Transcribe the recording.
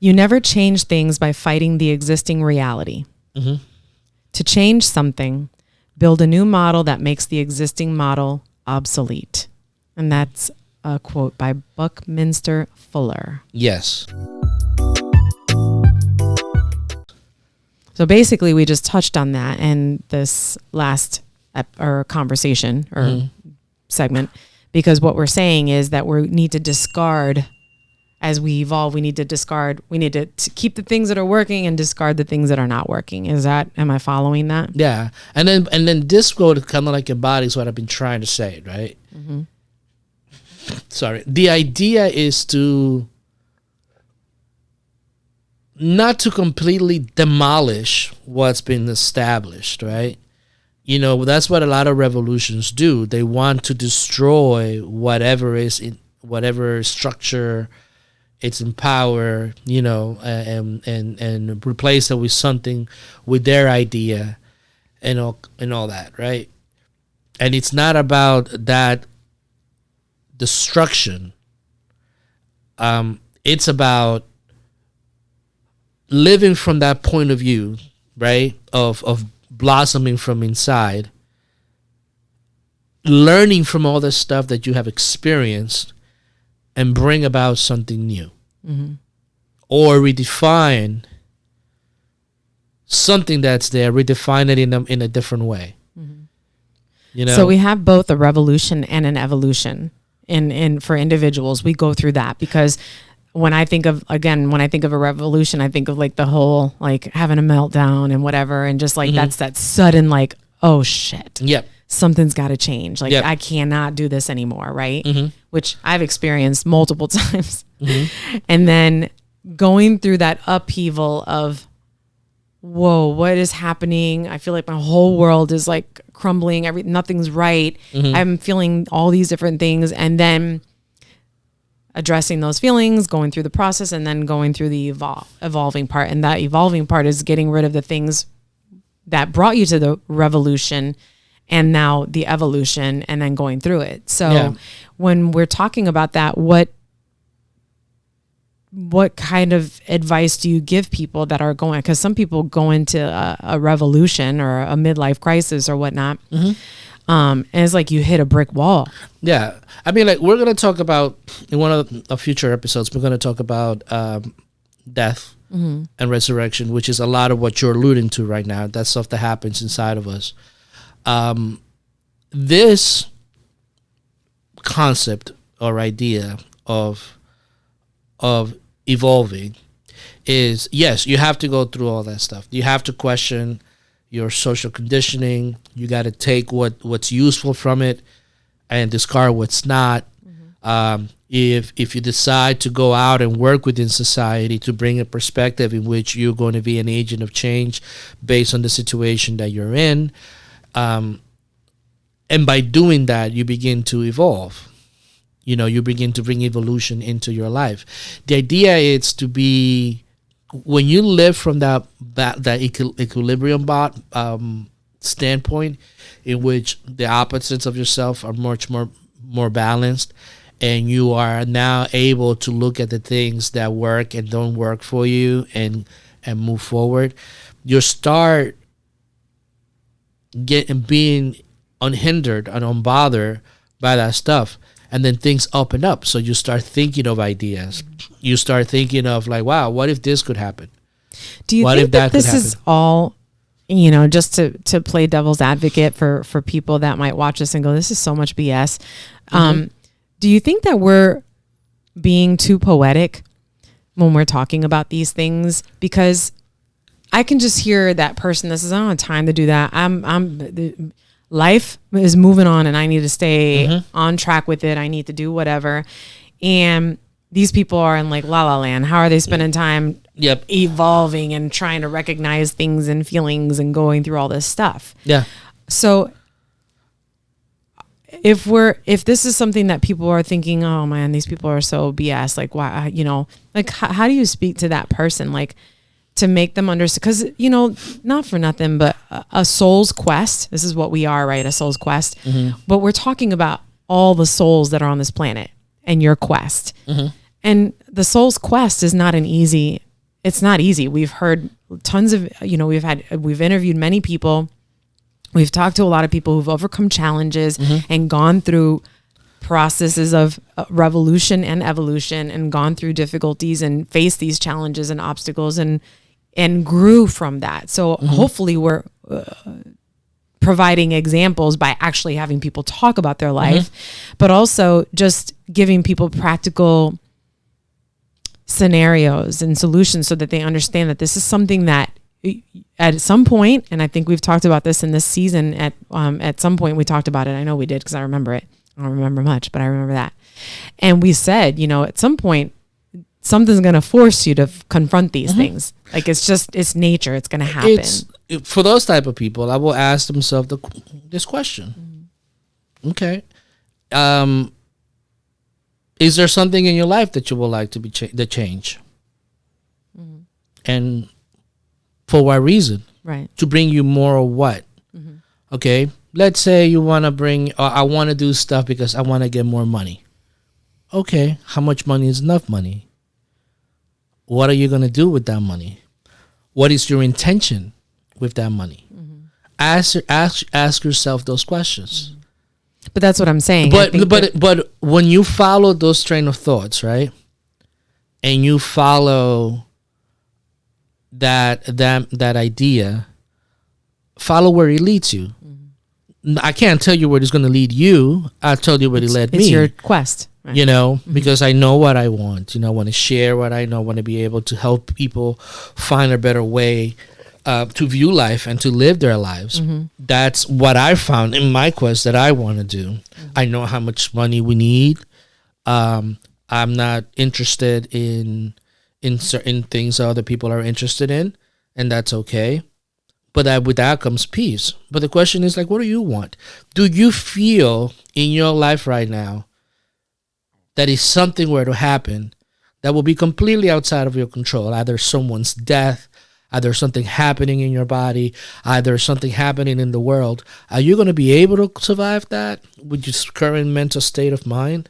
You never change things by fighting the existing reality. Mm-hmm. To change something, build a new model that makes the existing model obsolete. And that's a quote by Buckminster Fuller. Yes. So basically, we just touched on that in this last conversation or segment, because what we're saying is that we need to discard. As we evolve, we need to discard. We need to keep the things that are working and discard the things that are not working. Am I following that? Yeah. And then this quote kind of like embodies what I've been trying to say, right? Mm-hmm. Sorry. The idea is to not to completely demolish what's been established, right? You know, that's what a lot of revolutions do. They want to destroy whatever structure it's in power, you know, and replace it with something with their idea and all that, right? And it's not about that destruction. It's about living from that point of view, right? Of blossoming from inside, learning from all the stuff that you have experienced, and bring about something new. Mm-hmm. Or redefine something that's there, redefine it in a different way. Mm-hmm. You know? So we have both a revolution and an evolution. And for individuals, we go through that, because when I think of a revolution, I think of like the whole, like having a meltdown and whatever. And just like, that's that sudden, like, oh shit. Yep. Something's got to change. Like, yep. I cannot do this anymore. Right. Mm-hmm. Which I've experienced multiple times. Mm-hmm. And then going through that upheaval of, whoa, what is happening? I feel like my whole world is like crumbling. Nothing's right. Mm-hmm. I'm feeling all these different things. And then addressing those feelings, going through the process, and then going through the evolving part. And that evolving part is getting rid of the things that brought you to the revolution and now the evolution, and then going through it. So when we're talking about that, what kind of advice do you give people that are going, because some people go into a revolution or a midlife crisis or whatnot, and it's like you hit a brick wall. Yeah. I mean, like, we're going to talk about, in one of the future episodes, we're going to talk about death and resurrection, which is a lot of what you're alluding to right now. That stuff that happens inside of us. This concept or idea of evolving is, yes, you have to go through all that stuff. You have to question your social conditioning. You got to take what's useful from it and discard what's not. If you decide to go out and work within society to bring a perspective in which you're going to be an agent of change based on the situation that you're in, and by doing that, you begin to evolve. You know, you begin to bring evolution into your life. The idea is to be, when you live from that equilibrium standpoint, in which the opposites of yourself are much more balanced, and you are now able to look at the things that work and don't work for you and move forward, you start being unhindered and unbothered by that stuff. And then things open up. So you start thinking of ideas. You start thinking of like, wow, what if this could happen? Do you think that this is all, you know, just to play devil's advocate for people that might watch this and go, this is so much BS. Do you think that we're being too poetic when we're talking about these things? Because I can just hear that person that says, I don't have time to do that. Life is moving on and I need to stay on track with it. I need to do whatever. And these people are in like la la land. How are they spending time evolving and trying to recognize things and feelings and going through all this stuff? Yeah. So if this is something that people are thinking, oh man, these people are so BS, like why, you know, like how do you speak to that person? Like, to make them understand, because, you know, not for nothing, but a soul's quest, this is what we are, right? A soul's quest. But we're talking about all the souls that are on this planet and your quest. And the soul's quest is not an easy it's not easy. We've heard tons of, we've interviewed many people. We've talked to a lot of people who've overcome challenges and gone through processes of revolution and evolution and gone through difficulties and faced these challenges and obstacles and grew from that. So hopefully we're providing examples by actually having people talk about their life, but also just giving people practical scenarios and solutions so that they understand that this is something that at some point, and I think we've talked about this in this season, at some point we talked about it. I know we did because I remember it. I don't remember much, but I remember that. And we said, at some point, something's going to force you to confront these things. Like it's nature. It's going to happen. For those type of people, I will ask themselves this question. Okay. Is there something in your life that you would like to be the change? And for what reason? Right. To bring you more or what? Okay. Let's say you want to I want to do stuff because I want to get more money. Okay. How much money is enough money? What are you going to do with that money? What is your intention with that money? Ask yourself those questions. But that's what I'm saying. But when you follow those train of thoughts, right? And you follow that idea, follow where it leads you. I can't tell you where it's going to lead you. I'll tell you where it led me. It's your quest. Right. Because I know what I want. I want to share what I know. I want to be able to help people find a better way to view life and to live their lives. That's what I found in my quest that I want to do. I know how much money we need. I'm not interested in certain things other people are interested in, and that's okay. But with that comes peace. But the question is, what do you want? Do you feel in your life right now that if something were to happen that will be completely outside of your control, either someone's death, either something happening in your body, either something happening in the world, are you going to be able to survive that with your current mental state of mind?